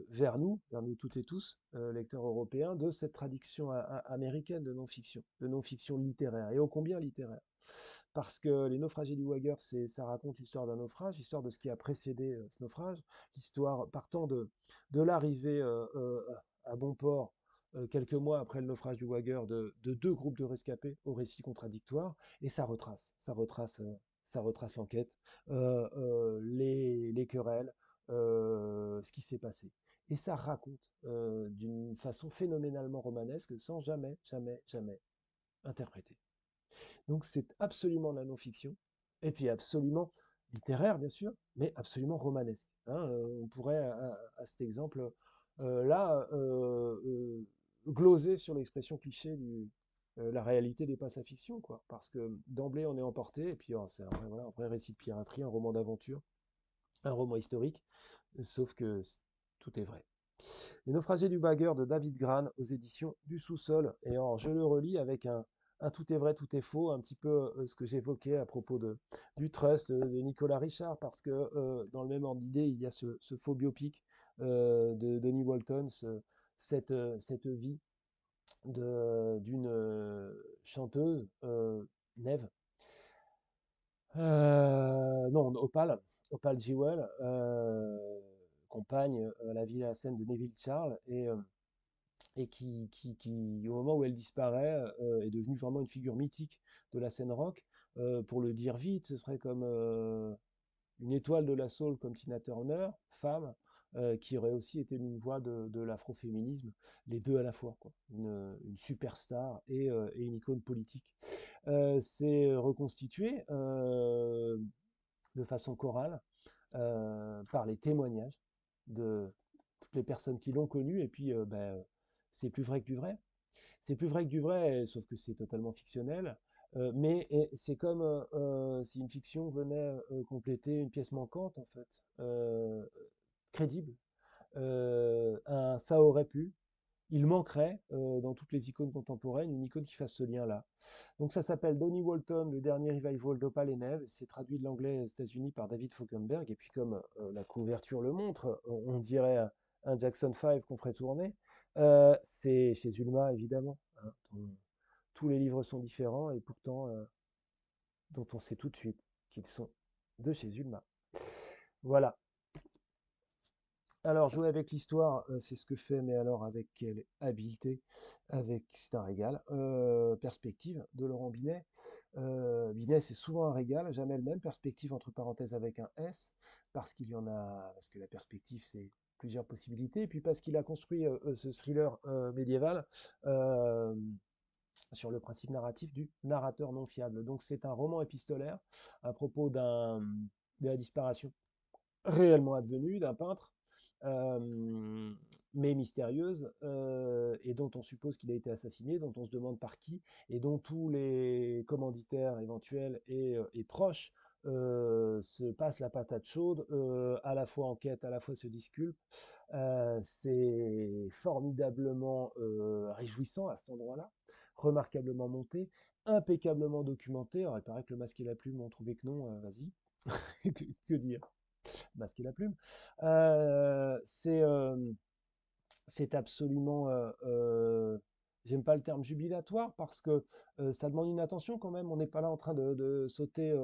vers nous toutes et tous, lecteurs européens, de cette tradition américaine de non-fiction littéraire, et ô combien littéraire. Parce que Les naufragés du Wager, ça raconte l'histoire d'un naufrage, l'histoire de ce qui a précédé ce naufrage, l'histoire partant de l'arrivée à bon port quelques mois après le naufrage du Wager de deux groupes de rescapés aux récits contradictoires, et ça retrace l'enquête, les querelles, ce qui s'est passé. Et ça raconte d'une façon phénoménalement romanesque, sans jamais, jamais, jamais interpréter. Donc c'est absolument la non-fiction, et puis absolument littéraire, bien sûr, mais absolument romanesque, hein. On pourrait, à cet exemple, là, gloser sur l'expression cliché la réalité dépasse la fiction, quoi. Parce que d'emblée, on est emporté, et puis c'est un vrai récit de piraterie, un roman d'aventure, un roman historique, sauf que tout est vrai. Les naufragés du Bagger de David Gran aux éditions du Sous-sol. Et alors, je le relis avec un tout est vrai, tout est faux, un petit peu ce que j'évoquais à propos du Trust de Nicolas Richard, parce que dans le même ordre d'idée, il y a ce faux biopic de Denis Walton, cette vie d'une chanteuse, Neve, non, Opal Jewell, compagne à la vie à la scène de Neville Charles, et qui, au moment où elle disparaît, est devenue vraiment une figure mythique de la scène rock. Pour le dire vite, ce serait comme une étoile de la soul comme Tina Turner, femme, qui aurait aussi été une voix de l'afroféminisme, les deux à la fois, quoi. Une superstar et une icône politique. C'est reconstitué de façon chorale par les témoignages de toutes les personnes qui l'ont connu, et puis c'est plus vrai que du vrai. C'est plus vrai que du vrai, sauf que c'est totalement fictionnel. Mais c'est comme si une fiction venait compléter une pièce manquante, en fait, crédible. Ça aurait pu. Il manquerait dans toutes les icônes contemporaines une icône qui fasse ce lien-là. Donc ça s'appelle Donnie Walton, le dernier revival d'Opal et Neve. C'est traduit de l'anglais aux États-Unis par David Falkenberg. Et puis comme la couverture le montre, on dirait un Jackson 5 qu'on ferait tourner. C'est chez Zulma, évidemment, hein, dont tous les livres sont différents et pourtant dont on sait tout de suite qu'ils sont de chez Zulma. Voilà. Alors, jouer avec l'histoire, c'est ce que fait, mais alors avec quelle habileté, c'est un régal. Perspective de Laurent Binet. Binet, c'est souvent un régal, jamais le même. Perspective entre parenthèses avec un S, parce qu'il y en a, parce que la perspective, c'est plusieurs possibilités, et puis parce qu'il a construit ce thriller médiéval euh, sur le principe narratif du narrateur non fiable. Donc c'est un roman épistolaire à propos de la disparition réellement advenue d'un peintre, euh, mais mystérieuse, et dont on suppose qu'il a été assassiné, dont on se demande par qui, et dont tous les commanditaires éventuels et proches se passent la patate chaude, à la fois en quête, à la fois se disculpent. C'est formidablement réjouissant à cet endroit-là, remarquablement monté, impeccablement documenté. Alors, il paraît que le masque et la plume ont trouvé que non, vas-y, que dire? Masque et la plume. Euh, c'est euh, c'est absolument, j'aime pas le terme jubilatoire parce que ça demande une attention quand même. On n'est pas là en train de sauter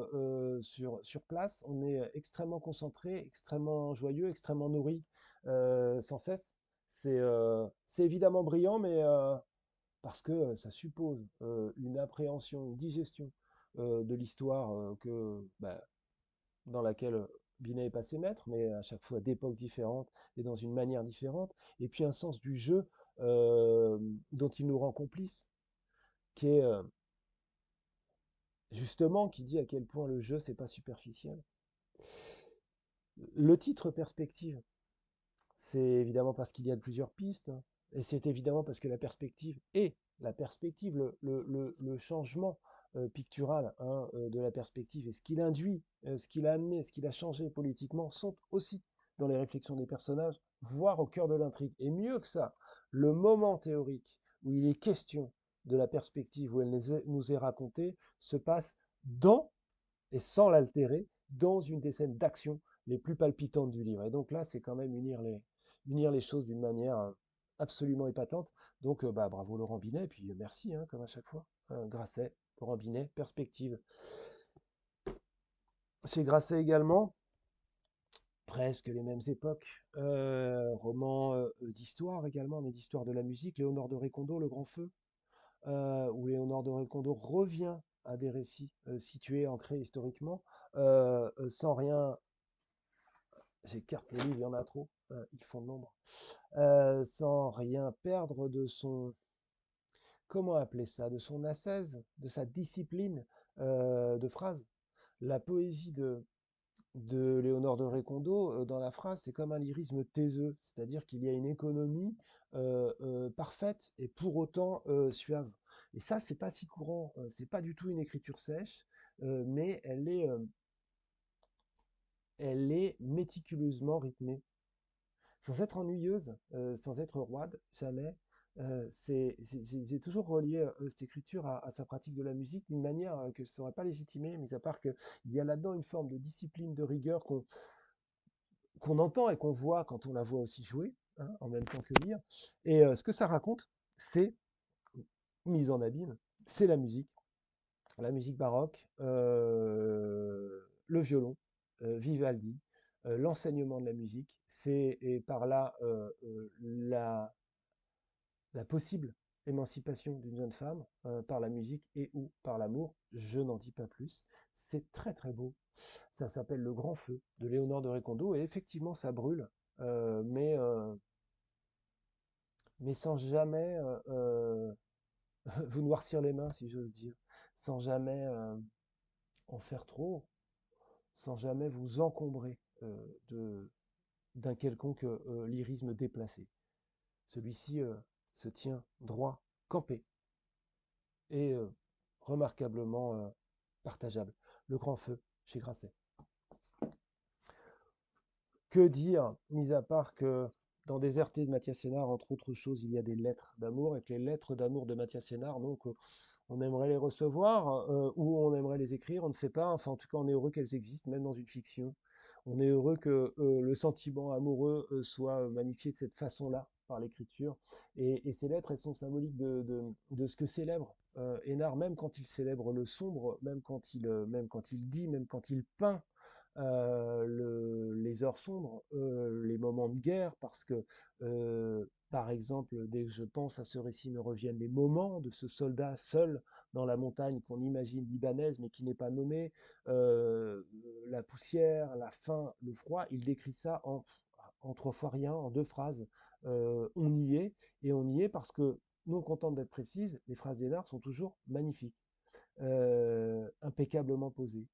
sur place. On est extrêmement concentré, extrêmement joyeux, extrêmement nourri sans cesse. C'est évidemment brillant, mais parce que ça suppose une appréhension, une digestion de l'histoire bah, dans laquelle Binet est passé maître, mais à chaque fois d'époques différentes et dans une manière différente, et puis un sens du jeu euh, dont il nous rend complices, qui est justement qui dit à quel point le jeu c'est pas superficiel. Le titre perspective, c'est évidemment parce qu'il y a plusieurs pistes, hein, et c'est évidemment parce que la perspective, le changement pictural hein, de la perspective et ce qu'il induit, ce qu'il a amené, ce qu'il a changé politiquement sont aussi dans les réflexions des personnages, voire au cœur de l'intrigue. Et mieux que ça, le moment théorique où il est question de la perspective, où elle nous est racontée, se passe dans et sans l'altérer, dans une des scènes d'action les plus palpitantes du livre. Et donc là, c'est quand même unir les choses d'une manière absolument épatante. Donc bah, bravo Laurent Binet, et puis merci, hein, comme à chaque fois. Grasset, Laurent Binet, Perspective. Chez Grasset également, presque les mêmes époques. Roman d'histoire également, mais d'histoire de la musique. Léonore de Récondo, Le Grand Feu, où Léonore de Récondo revient à des récits situés, ancrés historiquement, sans rien. J'écarte les livres, il y en a trop, ils font de nombre. Sans rien perdre de son, comment appeler ça, de son ascèse, de sa discipline de phrase. La poésie de Léonore de Récondo dans la phrase, c'est comme un lyrisme taiseux, c'est-à-dire qu'il y a une économie parfaite et pour autant suave. Et ça, c'est pas si courant, c'est pas du tout une écriture sèche, mais elle est méticuleusement rythmée, sans être ennuyeuse, sans être roide, jamais. J'ai toujours relié cette écriture à sa pratique de la musique d'une manière que je ne saurais pas légitimer, mis à part qu'il y a là-dedans une forme de discipline, de rigueur qu'on entend et qu'on voit quand on la voit aussi jouer, hein, en même temps que lire. Et ce que ça raconte, c'est mise en abîme, c'est la musique baroque, le violon, Vivaldi, l'enseignement de la musique, c'est et par là la possible émancipation d'une jeune femme par la musique et ou par l'amour. Je n'en dis pas plus. C'est très très beau. Ça s'appelle Le Grand Feu de Léonore de Récondo et effectivement ça brûle, euh, mais, euh, mais sans jamais vous noircir les mains, si j'ose dire, sans jamais en faire trop, sans jamais vous encombrer de, d'un quelconque lyrisme déplacé. Celui-ci se tient droit, campé, et remarquablement partageable. Le Grand Feu chez Grasset. Que dire, mis à part que dans des RT de Mathias Sénard, entre autres choses, il y a des lettres d'amour, et que les lettres d'amour de Mathias Sénard, donc on aimerait les recevoir, ou on aimerait les écrire, on ne sait pas, enfin en tout cas on est heureux qu'elles existent, même dans une fiction. On est heureux que le sentiment amoureux soit magnifié de cette façon-là, par l'écriture. Et ces lettres, elles sont symboliques de ce que célèbre Hénard, même quand il célèbre le sombre, même quand il dit, même quand il peint les heures sombres, les moments de guerre, parce que, par exemple, dès que je pense à ce récit, me reviennent les moments de ce soldat seul dans la montagne qu'on imagine libanaise, mais qui n'est pas nommé, la poussière, la faim, le froid. Il décrit ça en en 3 fois rien, en 2 phrases, on y est, et on y est parce que, non contente d'être précise, les phrases d'Hénard sont toujours magnifiques, impeccablement posées.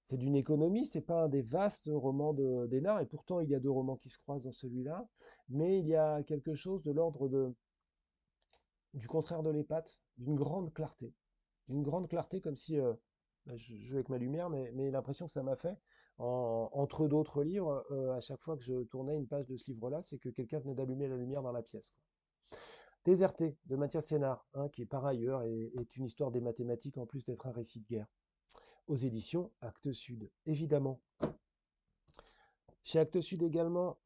C'est d'une économie, c'est pas un des vastes romans d'Hénard, et pourtant il y a 2 romans qui se croisent dans celui-là, mais il y a quelque chose de l'ordre du contraire de l'épate, d'une grande clarté, comme si, bah, je joue avec ma lumière, mais l'impression que ça m'a fait, entre d'autres livres, à chaque fois que je tournais une page de ce livre-là, c'est que quelqu'un venait d'allumer la lumière dans la pièce, quoi. Déserté de Mathias Sénard, hein, qui par ailleurs est une histoire des mathématiques en plus d'être un récit de guerre. Aux éditions Actes Sud, évidemment. Chez Actes Sud également,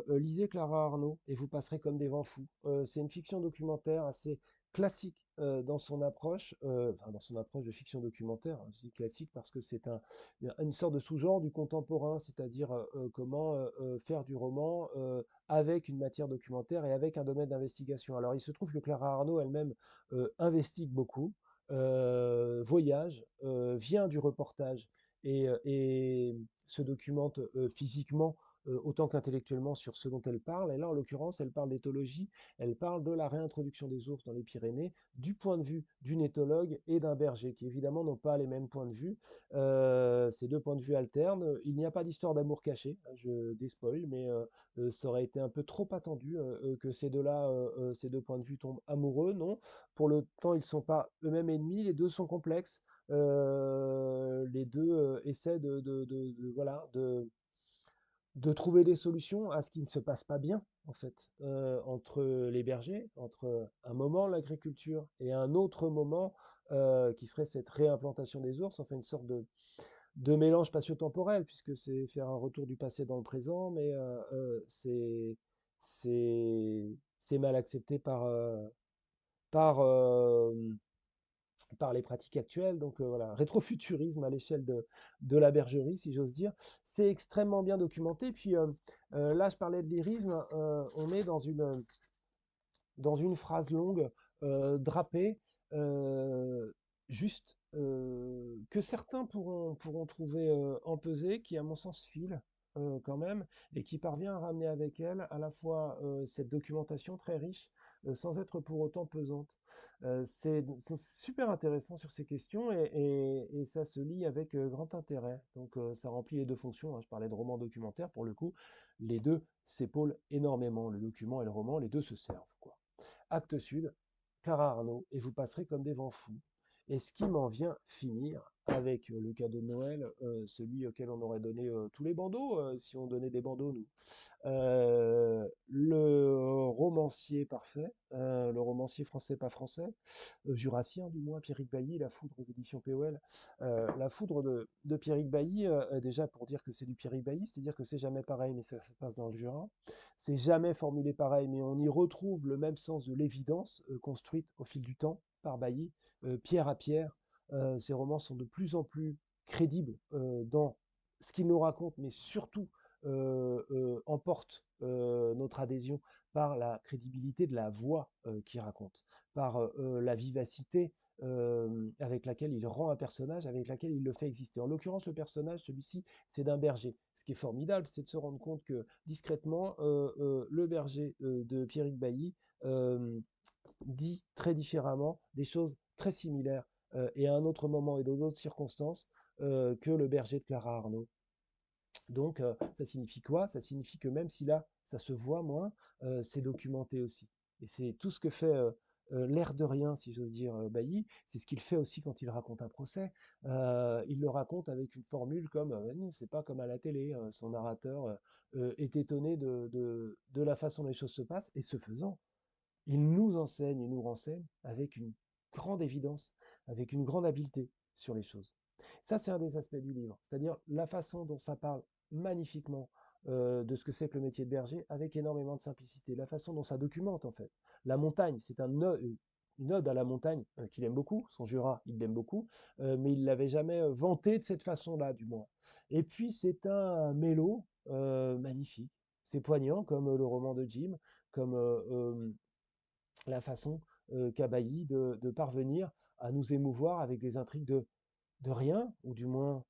lisez Clara Arnaud et vous passerez comme des vents fous. C'est une fiction documentaire assez classique dans son approche, enfin, dans son approche de fiction documentaire, hein. Je dis classique parce que c'est une sorte de sous-genre du contemporain, c'est-à-dire comment faire du roman avec une matière documentaire et avec un domaine d'investigation. Alors il se trouve que Clara Arnaud elle-même investigue beaucoup, voyage, vient du reportage et se documente physiquement autant qu'intellectuellement sur ce dont elle parle. Et là, en l'occurrence, elle parle d'éthologie, elle parle de la réintroduction des ours dans les Pyrénées du point de vue d'une éthologue et d'un berger, qui évidemment n'ont pas les mêmes points de vue. Ces 2 points de vue alternent. Il n'y a pas d'histoire d'amour caché, je déspoil, mais ça aurait été un peu trop attendu que ces deux-là, ces 2 points de vue tombent amoureux, non. Pour le temps, ils ne sont pas eux-mêmes ennemis, les deux sont complexes. Les deux essaient voilà, de trouver des solutions à ce qui ne se passe pas bien, en fait, entre les bergers, entre un moment l'agriculture et un autre moment qui serait cette réimplantation des ours. On fait une sorte de mélange spatio-temporel, puisque c'est faire un retour du passé dans le présent, mais c'est, c'est mal accepté par, par les pratiques actuelles. Donc voilà, rétrofuturisme à l'échelle de la bergerie, si j'ose dire. C'est extrêmement bien documenté. Puis là, je parlais de lyrisme, on est dans une phrase longue, drapée, juste, que certains pourront trouver empesée, qui à mon sens file quand même, et qui parvient à ramener avec elle à la fois cette documentation très riche, sans être pour autant pesante. C'est super intéressant sur ces questions et ça se lit avec grand intérêt. Donc ça remplit les 2 fonctions, hein. Je parlais de roman documentaire, pour le coup, les 2 s'épaulent énormément, le document et le roman, les 2 se servent, quoi. Actes Sud, Clara Arnaud, et vous passerez comme des vents fous. Et ce qui m'en vient finir avec le cadeau de Noël, celui auquel on aurait donné tous les bandeaux, si on donnait des bandeaux, nous. Le romancier parfait, le romancier français pas français, jurassien du moins, Pierrick Bailly, La Foudre aux éditions POL. La Foudre de Pierrick Bailly, déjà pour dire que c'est du Pierrick Bailly, c'est-à-dire que c'est jamais pareil, mais ça se passe dans le Jura. C'est jamais formulé pareil, mais on y retrouve le même sens de l'évidence construite au fil du temps par Bailly, pierre à pierre. Ces romans sont de plus en plus crédibles dans ce qu'ils nous racontent, mais surtout emporte notre adhésion par la crédibilité de la voix qu'il raconte, par la vivacité avec laquelle il rend un personnage, avec laquelle il le fait exister. En l'occurrence, le personnage, celui-ci, c'est d'un berger. Ce qui est formidable, c'est de se rendre compte que discrètement, le berger de Pierrick Bailly dit très différemment des choses très similaires et à un autre moment et dans d'autres circonstances que le berger de Clara Arnaud. Donc, ça signifie quoi? Ça signifie que même si là, ça se voit moins, c'est documenté aussi. Et c'est tout ce que fait l'air de rien, si j'ose dire, Bailly, c'est ce qu'il fait aussi quand il raconte un procès. Il le raconte avec une formule comme, c'est pas comme à la télé, son narrateur est étonné de la façon dont les choses se passent, et ce faisant, il nous enseigne, il nous renseigne avec une grande évidence, avec une grande habileté sur les choses. Ça, c'est un des aspects du livre, c'est-à-dire la façon dont ça parle magnifiquement de ce que c'est que le métier de berger, avec énormément de simplicité, la façon dont ça documente en fait. La montagne, c'est une ode à la montagne qu'il aime beaucoup, son Jura, il l'aime beaucoup, mais il l'avait jamais vanté de cette façon-là, du moins. Et puis, c'est un mélo magnifique, c'est poignant, comme le roman de Jim, comme la façon qu'a Bailly de parvenir à nous émouvoir avec des intrigues de rien, ou du moins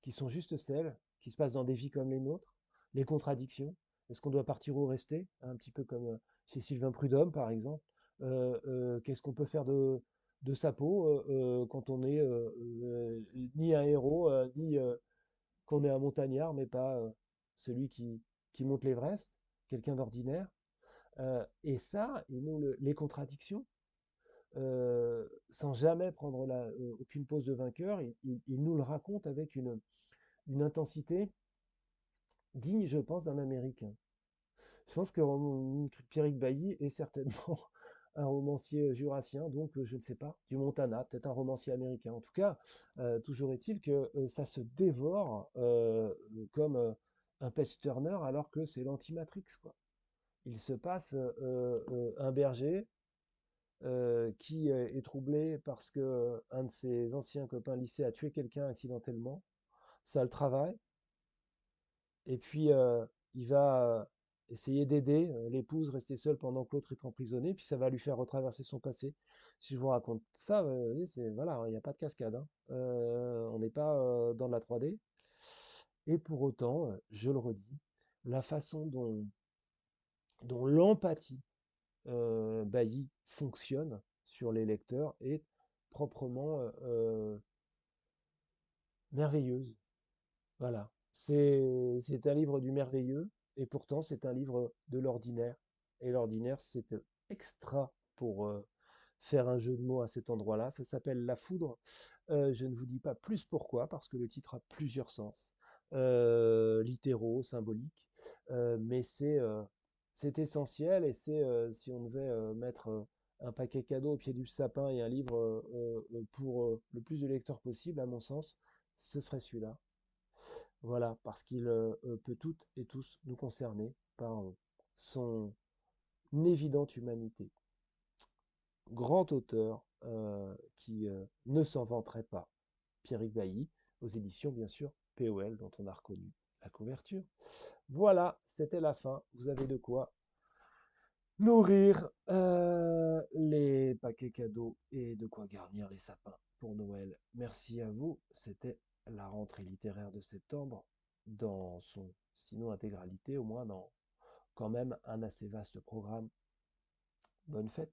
qui sont juste celles qui se passent dans des vies comme les nôtres, les contradictions, Est-ce qu'on doit partir ou rester? Un petit peu comme chez Sylvain Prudhomme, par exemple. Qu'est-ce qu'on peut faire de sa peau quand on est ni un héros, ni qu'on est un montagnard, mais pas celui qui monte l'Everest, quelqu'un d'ordinaire. Et ça, les contradictions, sans jamais prendre aucune pose de vainqueur, il nous le raconte avec une intensité digne, je pense, d'un Américain. Je pense que Pierrick Bailly est certainement un romancier jurassien, donc je ne sais pas, du Montana, peut-être un romancier américain. En tout cas, toujours est-il que ça se dévore comme un page turner alors que c'est l'anti-Matrix, quoi. Il se passe un berger qui est troublé parce que un de ses anciens copains lycée a tué quelqu'un accidentellement. Ça le travaille. Et puis, il va essayer d'aider l'épouse restée seule pendant que l'autre est emprisonné, puis ça va lui faire retraverser son passé. Si je vous raconte ça, voilà, il n'y a pas de cascade, hein. On n'est pas dans de la 3D. Et pour autant, je le redis, la façon dont l'empathie Bailly fonctionne sur les lecteurs est proprement merveilleuse. Voilà. C'est un livre du merveilleux, et pourtant c'est un livre de l'ordinaire. Et l'ordinaire, c'est extra pour faire un jeu de mots à cet endroit-là. Ça s'appelle La Foudre. Je ne vous dis pas plus pourquoi, parce que le titre a plusieurs sens, littéraux, symboliques, mais c'est essentiel, et si on devait mettre un paquet cadeau au pied du sapin et un livre pour le plus de lecteurs possible, à mon sens, ce serait celui-là. Voilà, parce qu'il peut toutes et tous nous concerner par son évidente humanité. Grand auteur qui ne s'en vanterait pas. Pierrick Bailly, aux éditions bien sûr POL, dont on a reconnu la couverture. Voilà, c'était la fin. Vous avez de quoi nourrir les paquets cadeaux et de quoi garnir les sapins pour Noël. Merci à vous. C'était la rentrée littéraire de septembre dans son, sinon intégralité, au moins dans quand même un assez vaste programme. Bonne fête.